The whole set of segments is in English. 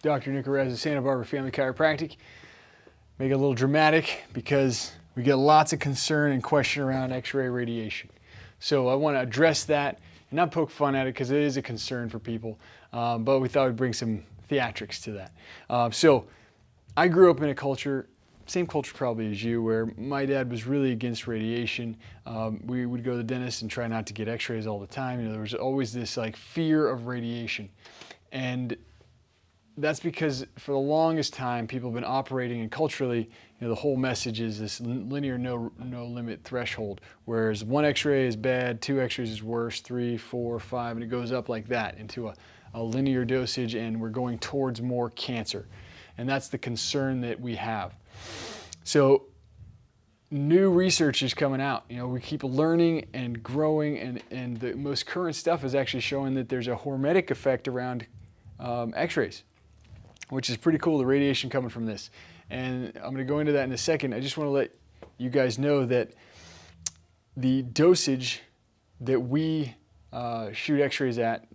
Dr. Nick Araza, Santa Barbara Family Chiropractic. Make it a little dramatic because we get lots of concern and question around x-ray radiation. So I want to address that and not poke fun at it because it is a concern for people, but we thought we'd bring some theatrics to that. So I grew up in a culture, same culture probably as you, where my dad was really against radiation. We would go to the dentist and try not to get x-rays all the time. You know, there was always this like fear of radiation. And that's because for the longest time, people have been operating, and culturally, you know, the whole message is this linear no limit threshold, whereas 1 x-ray is bad, 2 x-rays is worse, 3, 4, 5, and it goes up like that into a linear dosage, and we're going towards more cancer. And that's the concern that we have. So new research is coming out. You know, we keep learning and growing, and the most current stuff is actually showing that there's a hormetic effect around x-rays, which is pretty cool, the radiation coming from this. And I'm going to go into that in a second. I just want to let you guys know that the dosage that we shoot x-rays at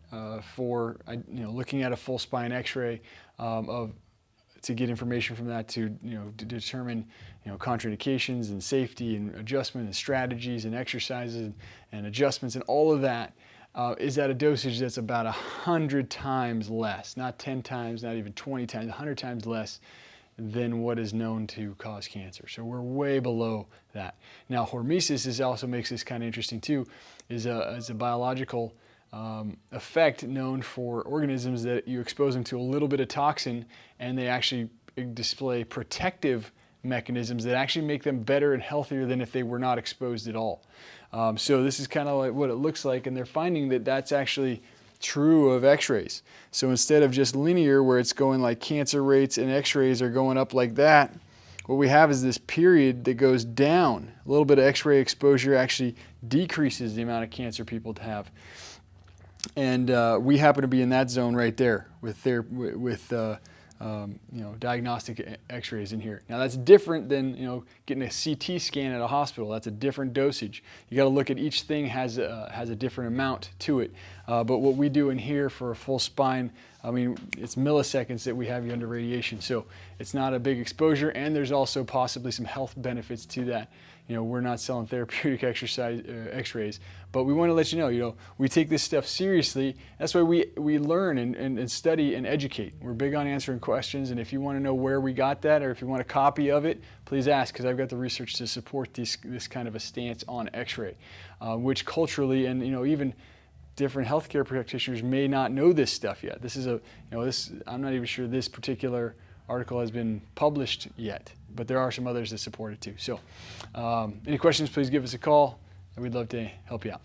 for looking at a full spine x-ray to get information from that to to determine contraindications and safety and adjustment and strategies and exercises and adjustments and all of that is at a dosage that's about 100 times less, not 10 times, not even 20 times, 100 times less than what is known to cause cancer. So we're way below that. Now, hormesis also makes this kind of interesting too, is a biological effect known for organisms that you expose them to a little bit of toxin and they actually display protective mechanisms that actually make them better and healthier than if they were not exposed at all. So this is kind of like what it looks like, and they're finding that that's actually true of x-rays. So instead of just linear where it's going like cancer rates and x-rays are going up like that, what we have is this period that goes down. A little bit of x-ray exposure actually decreases the amount of cancer people have. And we happen to be in that zone right there with diagnostic x-rays in here. Now that's different than getting a CT scan at a hospital. That's a different dosage. You got to look at each thing has a different amount to it. But what we do in here for a full spine, I mean, it's milliseconds that we have you under radiation. So it's not a big exposure, and there's also possibly some health benefits to that. We're not selling therapeutic x-rays, but we want to let you know, we take this stuff seriously. That's why we learn and study and educate. We're big on answering questions, and if you want to know where we got that or if you want a copy of it, please ask, because I've got the research to support this kind of a stance on x-ray, which culturally and even different healthcare practitioners may not know this stuff yet. This is I'm not even sure this particular article has been published yet, but there are some others that support it too. So any questions, please give us a call, and we'd love to help you out.